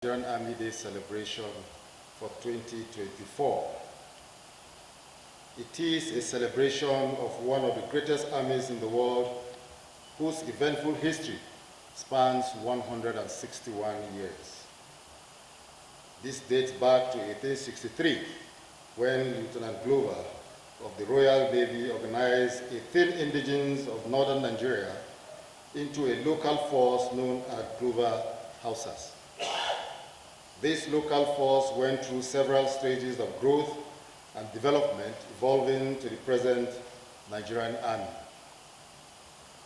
Nigerian Army Day celebration for 2024. It is a celebration of one of the greatest armies in the world whose eventful history spans 161 years. This dates back to 1863 when Lieutenant Glover of the Royal Navy organized a thin indigence of northern Nigeria into a local force known as Glover Hausas. This local force went through several stages of growth and development, evolving to the present Nigerian Army.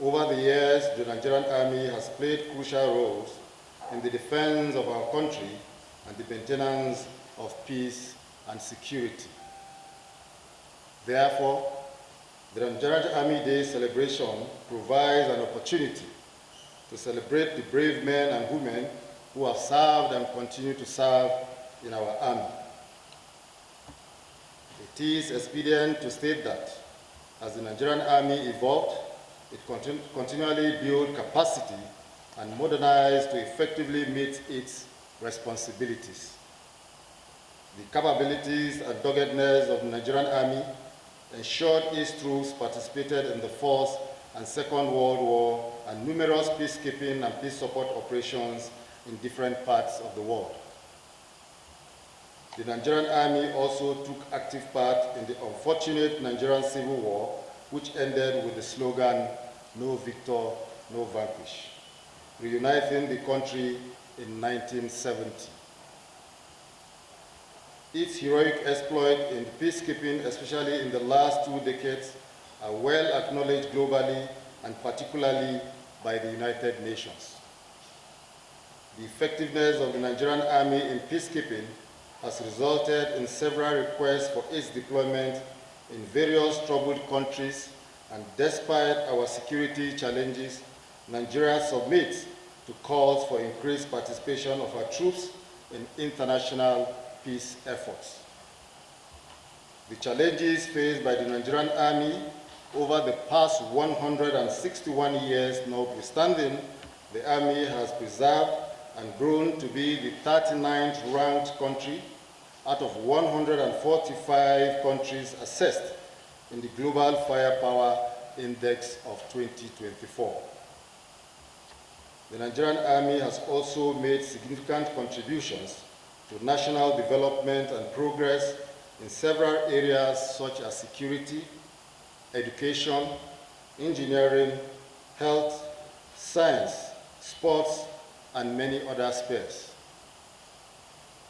Over the years, the Nigerian Army has played crucial roles in the defense of our country and the maintenance of peace and security. Therefore, the Nigerian Army Day celebration provides an opportunity to celebrate the brave men and women who have served and continue to serve in our army. It is expedient to state that as the Nigerian Army evolved, it continually built capacity and modernized to effectively meet its responsibilities. The capabilities and doggedness of the Nigerian Army ensured its troops participated in the First and Second World War and numerous peacekeeping and peace support operations in different parts of the world. The Nigerian Army also took active part in the unfortunate Nigerian Civil War, which ended with the slogan, "No victor, no vanquish," reuniting the country in 1970. Its heroic exploit in peacekeeping, especially in the last 2 decades, are well acknowledged globally and particularly by the United Nations. The effectiveness of the Nigerian Army in peacekeeping has resulted in several requests for its deployment in various troubled countries, and despite our security challenges, Nigeria submits to calls for increased participation of our troops in international peace efforts. The challenges faced by the Nigerian Army over the past 161 years notwithstanding, the Army has preserved and grown to be the 39th ranked country out of 145 countries assessed in the Global Firepower Index of 2024. The Nigerian Army has also made significant contributions to national development and progress in several areas such as security, education, engineering, health, science, sports, and many other spheres.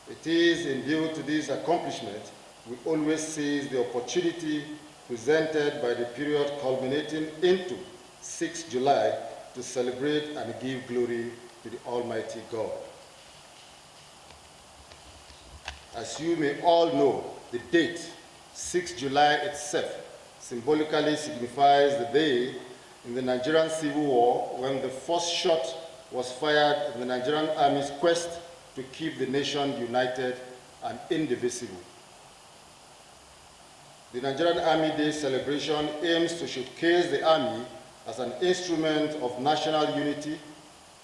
It is in due to this accomplishment we always seize the opportunity presented by the period culminating into 6 July to celebrate and give glory to the Almighty God. As you may all know, the date, 6 July itself, symbolically signifies the day in the Nigerian Civil War when the first shot was fired in the Nigerian Army's quest to keep the nation united and indivisible. The Nigerian Army Day celebration aims to showcase the Army as an instrument of national unity,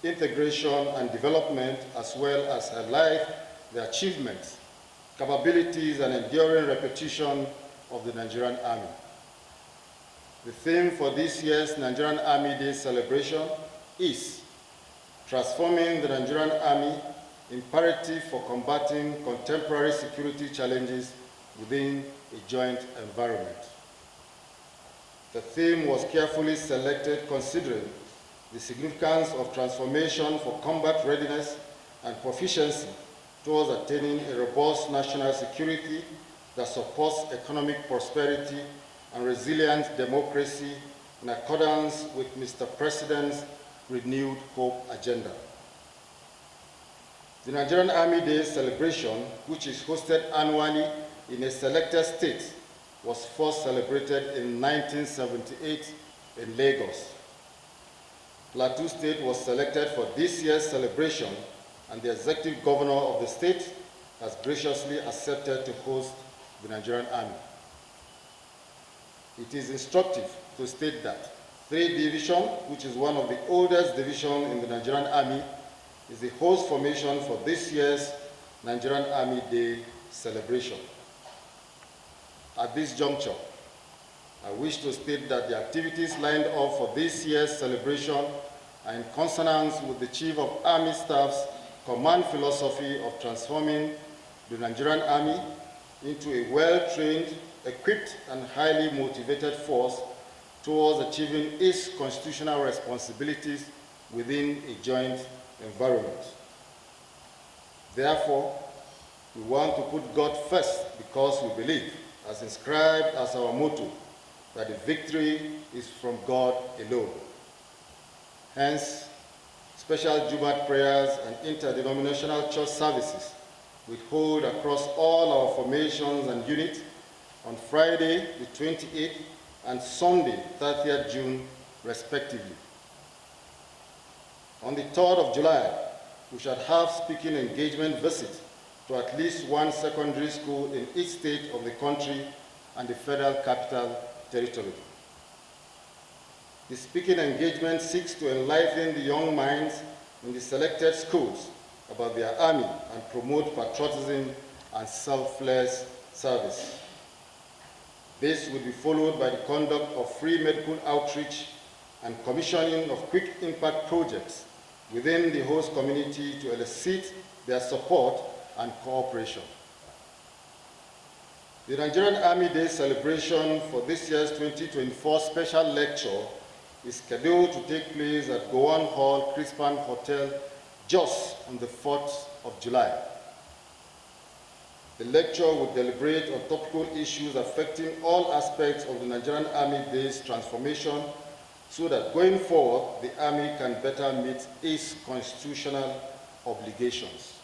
integration, and development, as well as highlight the achievements, capabilities, and enduring reputation of the Nigerian Army. The theme for this year's Nigerian Army Day celebration is transforming the Nigerian Army, imperative for combating contemporary security challenges within a joint environment. The theme was carefully selected considering the significance of transformation for combat readiness and proficiency towards attaining a robust national security that supports economic prosperity and resilient democracy in accordance with Mr. President's renewed hope agenda. The Nigerian Army Day celebration, which is hosted annually in a selected state, was first celebrated in 1978 in Lagos. Plateau State was selected for this year's celebration, and the executive governor of the state has graciously accepted to host the Nigerian Army. It is instructive to state that 3 Division, which is one of the oldest divisions in the Nigerian Army, is the host formation for this year's Nigerian Army Day celebration. At this juncture, I wish to state that the activities lined up for this year's celebration are in consonance with the Chief of Army Staff's command philosophy of transforming the Nigerian Army into a well-trained, equipped, and highly motivated force towards achieving its constitutional responsibilities within a joint environment. Therefore, we want to put God first because we believe, as inscribed as our motto, that the victory is from God alone. Hence, special Jumat prayers and interdenominational church services we hold across all our formations and units on Friday, the 28th, and Sunday, 30th June, respectively. On the 3rd of July, we shall have speaking engagement visits to at least one secondary school in each state of the country and the Federal Capital Territory. The speaking engagement seeks to enlighten the young minds in the selected schools about their army and promote patriotism and selfless service. This will be followed by the conduct of free medical outreach and commissioning of quick impact projects within the host community to elicit their support and cooperation. The Nigerian Army Day celebration for this year's 2024 special lecture is scheduled to take place at Gowan Hall, Crispan Hotel, Jos on the 4th of July. The lecture will deliberate on topical issues affecting all aspects of the Nigerian Army Day's transformation so that going forward, the Army can better meet its constitutional obligations.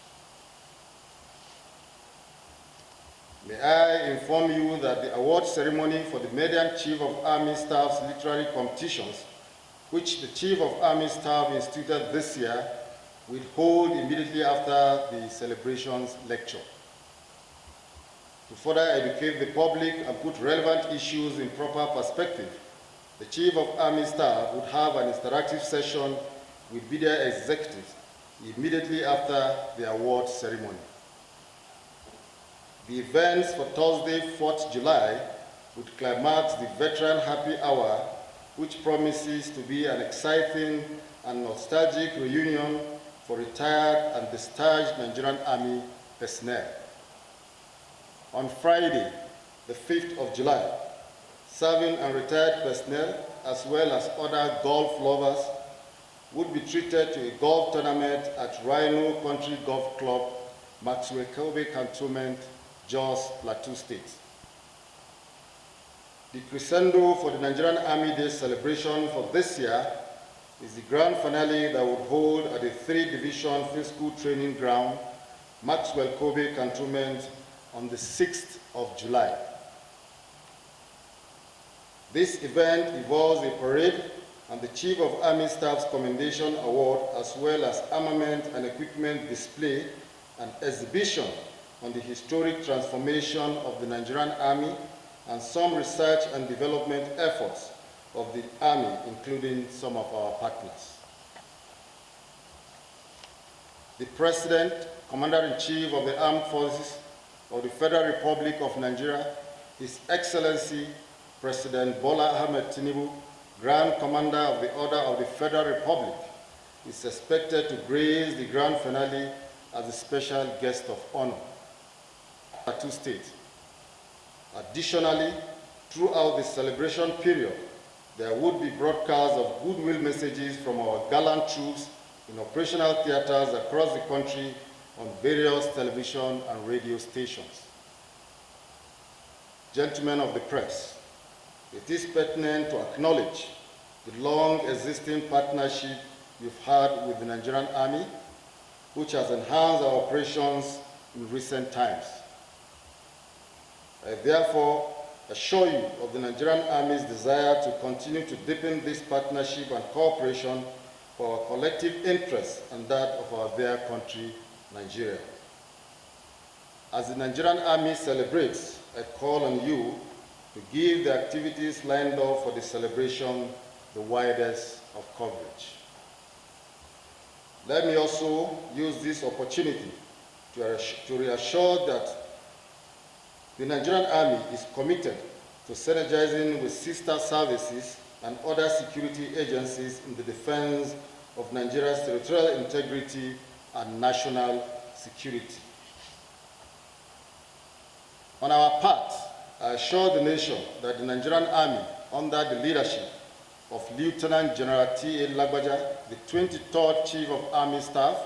May I inform you that the award ceremony for the Median Chief of Army Staff's literary competitions, which the Chief of Army Staff instituted this year, will hold immediately after the celebrations lecture. To further educate the public and put relevant issues in proper perspective, the Chief of Army Staff would have an interactive session with video executives immediately after the award ceremony. The events for Thursday, 4th July, would climax the Veteran Happy Hour, which promises to be an exciting and nostalgic reunion for retired and discharged Nigerian Army personnel. On Friday, the 5th of July, serving and retired personnel, as well as other golf lovers, would be treated to a golf tournament at Rhino Country Golf Club, Maxwell Kobe Cantonment, Jos Plateau State. The crescendo for the Nigerian Army Day celebration for this year is the grand finale that would hold at the 3-Division Field School Training Ground, Maxwell Kobe Cantonment, on the 6th of July. This event involves a parade and the Chief of Army Staff's Commendation Award, as well as armament and equipment display and exhibition on the historic transformation of the Nigerian Army and some research and development efforts of the Army, including some of our partners. The President, Commander-in-Chief of the Armed Forces of the Federal Republic of Nigeria, His Excellency President Bola Ahmed Tinubu, Grand Commander of the Order of the Federal Republic, is expected to grace the grand finale as a special guest of honor. Plateau State. Additionally, throughout the celebration period, there would be broadcasts of goodwill messages from our gallant troops in operational theaters across the country on various television and radio stations. Gentlemen of the press, it is pertinent to acknowledge the long-existing partnership we've had with the Nigerian Army, which has enhanced our operations in recent times. I therefore assure you of the Nigerian Army's desire to continue to deepen this partnership and cooperation for our collective interests and that of our dear country, Nigeria. As the Nigerian Army celebrates, I call on you to give the activities lined up for the celebration the widest of coverage. Let me also use this opportunity to reassure that the Nigerian Army is committed to synergizing with sister services and other security agencies in the defense of Nigeria's territorial integrity and national security. On our part, I assure the nation that the Nigerian Army, under the leadership of Lieutenant General T.A. Lagbaja, the 23rd Chief of Army Staff,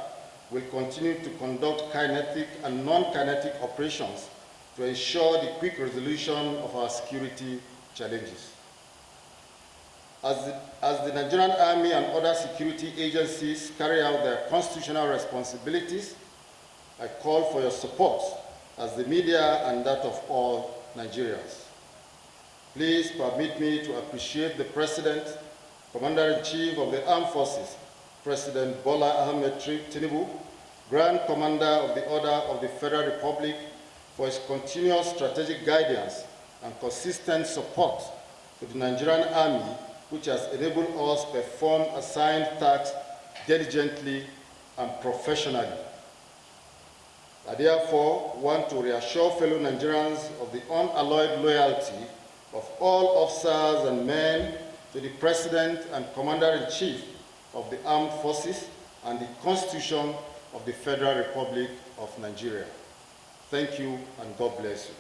will continue to conduct kinetic and non-kinetic operations to ensure the quick resolution of our security challenges. As the Nigerian Army and other security agencies carry out their constitutional responsibilities, I call for your support as the media and that of all Nigerians. Please permit me to appreciate the President, Commander-in-Chief of the Armed Forces, President Bola Ahmed Tinubu, Grand Commander of the Order of the Federal Republic, for his continuous strategic guidance and consistent support to the Nigerian Army, which has enabled us to perform assigned tasks diligently and professionally. I therefore want to reassure fellow Nigerians of the unalloyed loyalty of all officers and men to the President and Commander-in-Chief of the Armed Forces and the Constitution of the Federal Republic of Nigeria. Thank you, and God bless you.